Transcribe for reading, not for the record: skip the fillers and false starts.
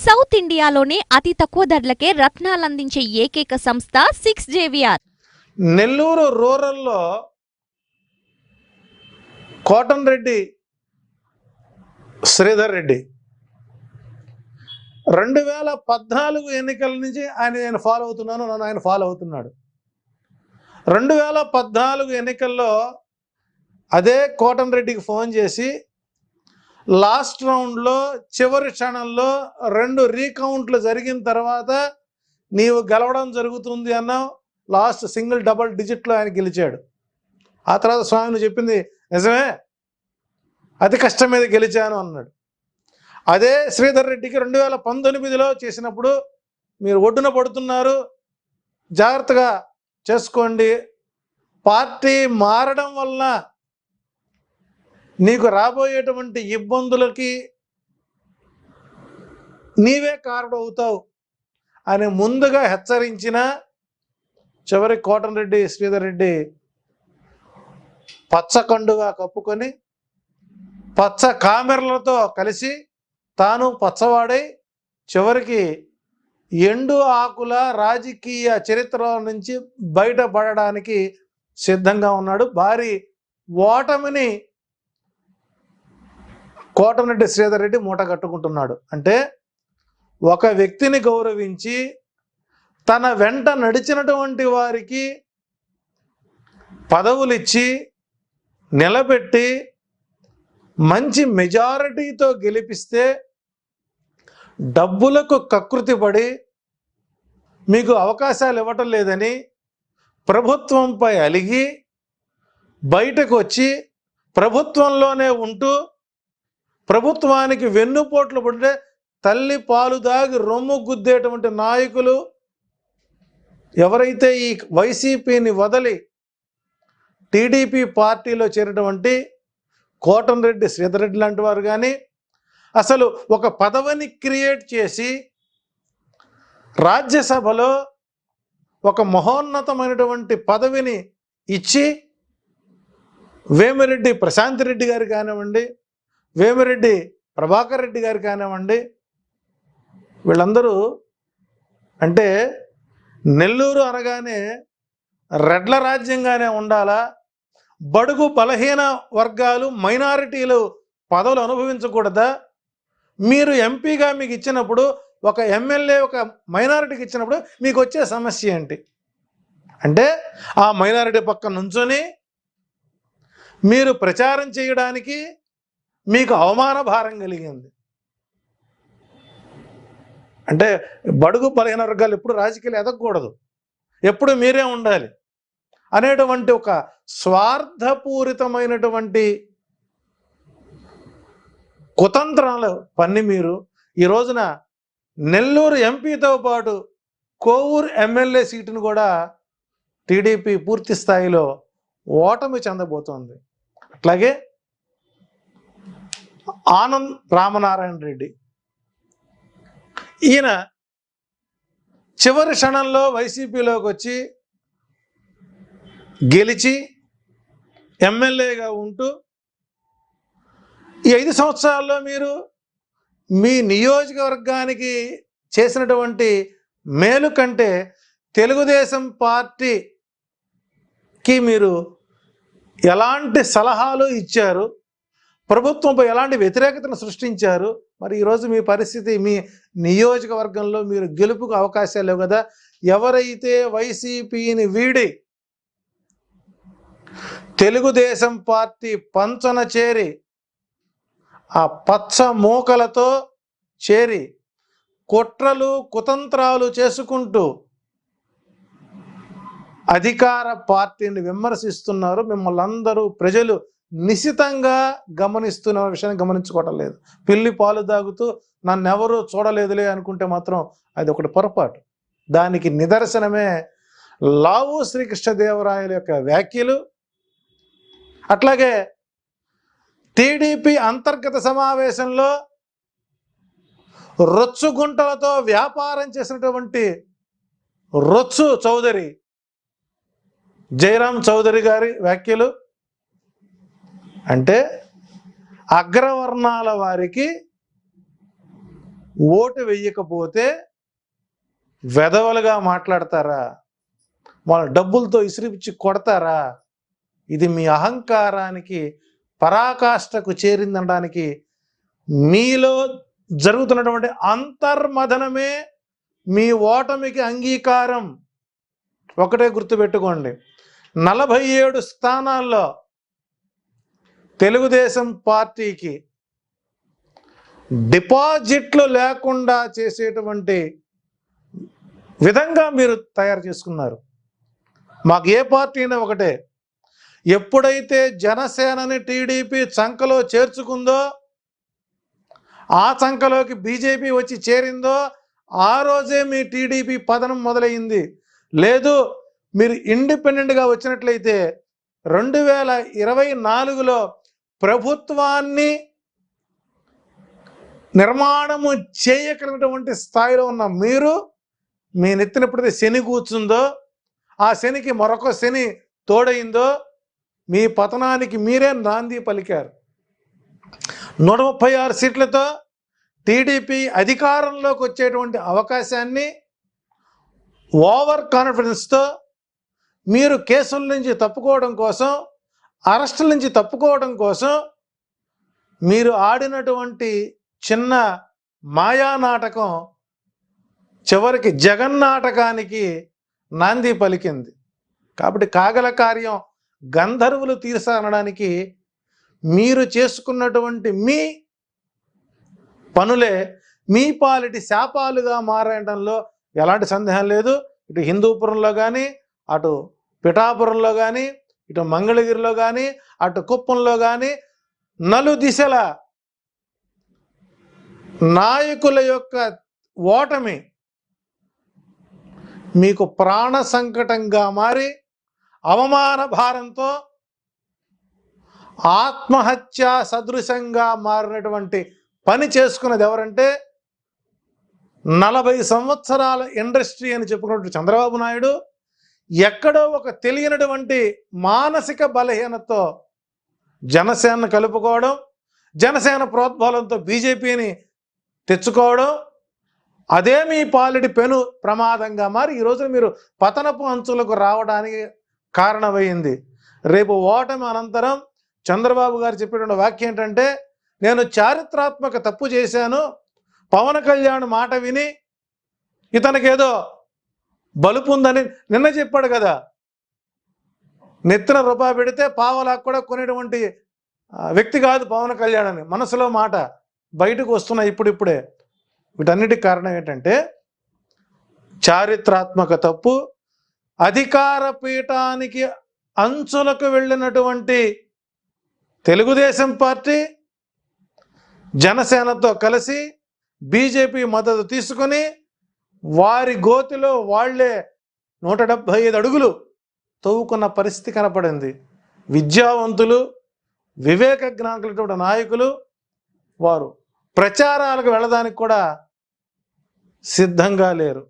South ఇండియాలోనే అతి తక్కువ ధరలకే రత్నాలందించే ఏకైక సంస్థ 6JVR. నెల్లూరు రూరల్లో కోటన్ రెడ్డి శ్రీధర్ రెడ్డి 2014 ఎన్నికల నుంచి ఆయన ఫాలో అవుతున్నాను, నన్ను ఆయన ఫాలో అవుతున్నాడు. 2014 ఎన్నికల్లో అదే కోటన్ రెడ్డికి ఫోన్ చేసి లాస్ట్ రౌండ్లో చివరి క్షణంలో 2 రీకౌంట్లు జరిగిన తర్వాత నీవు గెలవడం జరుగుతుంది అన్నావు. లాస్ట్ సింగిల్ డబుల్ డిజిట్లో ఆయన గెలిచాడు. ఆ తర్వాత స్వామిని చెప్పింది నిజమే, అతి కష్టం మీద గెలిచాను అన్నాడు. అదే శ్రీధర్ రెడ్డికి 2019లో చేసినప్పుడు మీరు ఒడ్డున పడుతున్నారు, జాగ్రత్తగా చేసుకోండి, పార్టీ మారడం వలన నీకు రాబోయేటువంటి ఇబ్బందులకి నీవే కారణం అవుతావు అని ముందుగా హెచ్చరించిన చివరి కోటన్ రెడ్డి శ్రీధర్ రెడ్డి పచ్చ కండుగా కప్పుకొని పచ్చ కామెర్లతో కలిసి తాను పచ్చవాడై చివరికి ఎండు ఆకుల రాజకీయ చరిత్ర నుంచి బయటపడడానికి సిద్ధంగా ఉన్నాడు. భారీ ఓటమిని కోటన్ రెడ్డి శ్రీధర్ రెడ్డి మూట కట్టుకుంటున్నాడు. అంటే ఒక వ్యక్తిని గౌరవించి తన వెంట నడిచినటువంటి వారికి పదవులు ఇచ్చి నిలబెట్టి మంచి మెజారిటీతో గెలిపిస్తే డబ్బులకు కకృతిపడి మీకు అవకాశాలు ఇవ్వటం లేదని ప్రభుత్వంపై అలిగి బయటకు వచ్చి ప్రభుత్వంలోనే ఉంటూ ప్రభుత్వానికి వెన్నుపోట్లు పడితే తల్లి పాలు దాగి రొమ్ము గుద్దేటువంటి నాయకులు ఎవరైతే ఈ వైసీపీని వదిలి టీడీపీ పార్టీలో చేరినటువంటి కోటన్ రెడ్డి శ్రీధర్ రెడ్డి లాంటి వారు కానీ అసలు ఒక పదవిని క్రియేట్ చేసి రాజ్యసభలో ఒక మహోన్నతమైనటువంటి పదవిని ఇచ్చి వేమిరెడ్డి ప్రశాంత్ రెడ్డి గారు కానివ్వండి, వేమిరెడ్డి ప్రభాకర్ రెడ్డి గారు కానివ్వండి, వీళ్ళందరూ అంటే నెల్లూరు అనగానే రెడ్ల రాజ్యంగానే ఉండాలా, బడుగు బలహీన వర్గాలు మైనారిటీలు పదవులు అనుభవించకూడదా? మీరు ఎంపీగా మీకు ఇచ్చినప్పుడు ఒక ఎమ్మెల్యే ఒక మైనారిటీకి ఇచ్చినప్పుడు మీకు వచ్చే సమస్య ఏంటి అంటే ఆ మైనారిటీ పక్కన నుంచొని మీరు ప్రచారం చేయడానికి మీకు అవమాన భారం కలిగింది. అంటే బడుగు బలహీన వర్గాలు ఎప్పుడు రాజకీయాలు ఎదగకూడదు, ఎప్పుడు మీరే ఉండాలి అనేటువంటి ఒక స్వార్థపూరితమైనటువంటి కుతంత్రాలు పన్ని మీరు ఈ రోజున నెల్లూరు ఎంపీతో పాటు కోవూరు ఎమ్మెల్యే సీటును కూడా టీడీపీ పూర్తి స్థాయిలో ఓటమి చెందబోతోంది. అట్లాగే ఆనంద్ రామనారాయణ రెడ్డి ఈయన చివరి క్షణంలో వైసీపీలోకి వచ్చి గెలిచి ఎమ్మెల్యేగా ఉంటూ ఈ 5 సంవత్సరాల్లో మీరు మీ నియోజకవర్గానికి చేసినటువంటి మేలు కంటే తెలుగుదేశం పార్టీకి మీరు ఎలాంటి సలహాలు ఇచ్చారు, ప్రభుత్వంపై ఎలాంటి వ్యతిరేకతను సృష్టించారు. మరి ఈరోజు మీ పరిస్థితి, మీ నియోజకవర్గంలో మీరు గెలుపుకు అవకాశాలు లేవు కదా. ఎవరైతే వైసీపీని వీడి తెలుగుదేశం పార్టీ పంచన చేరి ఆ పచ్చ మూకలతో చేరి కుట్రలు కుతంత్రాలు చేసుకుంటూ అధికార పార్టీని విమర్శిస్తున్నారు. మిమ్మల్ని అందరూ ప్రజలు నిశితంగా గమనిస్తున్న విషయాన్ని గమనించుకోవటం లేదు. పిల్లి పాలు తాగుతూ నన్నెవరూ చూడలేదులే అనుకుంటే మాత్రం అది ఒకటి పొరపాటు. దానికి నిదర్శనమే లావు శ్రీకృష్ణదేవరాయల యొక్క వ్యాఖ్యలు. అట్లాగే టీడీపీ అంతర్గత సమావేశంలో రొచ్చుగుంటలతో వ్యాపారం చేసినటువంటి రొచ్చు చౌదరి జయరాం చౌదరి గారి వ్యాఖ్యలు. అంటే అగ్రవర్ణాల వారికి ఓటు వెయ్యకపోతే వెధవలుగా మాట్లాడతారా? వాళ్ళ డబ్బులతో ఇసిరిపిచ్చి కొడతారా? ఇది మీ అహంకారానికి పరాకాష్ఠకు చేరిందనడానికి మీలో జరుగుతున్నటువంటి అంతర్మథనమే మీ ఓటమికి అంగీకారం. ఒకటే గుర్తుపెట్టుకోండి, 47 స్థానాల్లో తెలుగుదేశం పార్టీకి డిపాజిట్లు లేకుండా చేసేటువంటి విధంగా మీరు తయారు చేసుకున్నారు. మాకు ఏ పార్టీ అయినా ఒకటే, ఎప్పుడైతే జనసేనని టీడీపీ చంకలో చేర్చుకుందో, ఆ చంకలోకి బీజేపీ వచ్చి చేరిందో, ఆ రోజే మీ టీడీపీ పతనం మొదలైంది. లేదు, మీరు ఇండిపెండెంట్గా వచ్చినట్లయితే 2024లో ప్రభుత్వాన్ని నిర్మాణము చేయగలిగినటువంటి స్థాయిలో ఉన్న మీరు, మీ నెత్తిన ఎప్పుడైతే శని కూర్చుందో, ఆ శనికి మరొక శని తోడైందో, మీ పతనానికి మీరే నాంది పలికారు. 136 సీట్లతో టీడీపీ అధికారంలోకి వచ్చేటువంటి అవకాశాన్ని ఓవర్ కాన్ఫిడెన్స్తో మీరు కేసుల నుంచి తప్పుకోవడం కోసం, అరెస్టుల నుంచి తప్పుకోవడం కోసం మీరు ఆడినటువంటి చిన్న మాయా నాటకం చివరికి జగన్నాటకానికి నాంది పలికింది. కాబట్టి కాగల కార్యం గంధర్వులు తీర్చనడానికి మీరు చేసుకున్నటువంటి మీ పనులే మీ పాలిటి శాపాలుగా మారడంలో ఎలాంటి సందేహం లేదు. ఇటు హిందూపురంలో కానీ, అటు పిఠాపురంలో కానీ, ఇటు మంగళగిరిలో కానీ, అటు కుప్పంలో కానీ నలుదిశల నాయకుల యొక్క ఓటమి మీకు ప్రాణ సంకటంగా మారి అవమాన భారంతో ఆత్మహత్య సదృశంగా మారినటువంటి పని చేసుకున్నది ఎవరంటే 40 సంవత్సరాల ఇండస్ట్రీ అని చెప్పుకున్నటువంటి చంద్రబాబు నాయుడు ఎక్కడో ఒక తెలియనటువంటి మానసిక బలహీనతో జనసేనను కలుపుకోవడం, జనసేన ప్రోద్బలంతో బీజేపీని తెచ్చుకోవడం, అదే మీ పాలిటి పెను ప్రమాదంగా మారి ఈరోజు మీరు పతనపు అంచులకు రావడానికి కారణమైంది. రేపు ఓటమి అనంతరం చంద్రబాబు గారు చెప్పిన వాక్యం ఏంటంటే, నేను చారిత్రాత్మక తప్పు చేశాను, పవన్ కళ్యాణ్ మాట విని ఇతనికేదో బలుపు ఉందని నిన్న చెప్పాడు కదా. నెత్తిన రూపాయి పెడితే పావలాకు కూడా కొనేటువంటి వ్యక్తి కాదు పవన్ కళ్యాణ్ అని మనసులో మాట బయటకు వస్తున్నాయి ఇప్పుడిప్పుడే. వీటన్నిటికి కారణం ఏంటంటే చారిత్రాత్మక తప్పు, అధికార పీఠానికి అంచులకు వెళ్ళినటువంటి తెలుగుదేశం పార్టీ జనసేనతో కలిసి బీజేపీ మద్దతు తీసుకొని వారి గోతిలో వాళ్లే 175 అడుగులు తవ్వుకున్న పరిస్థితి కనపడింది. విద్యావంతులు, వివేక జ్ఞానులైనటువంటి నాయకులు వారు ప్రచారాలకు వెళ్ళడానికి కూడా సిద్ధంగా లేరు.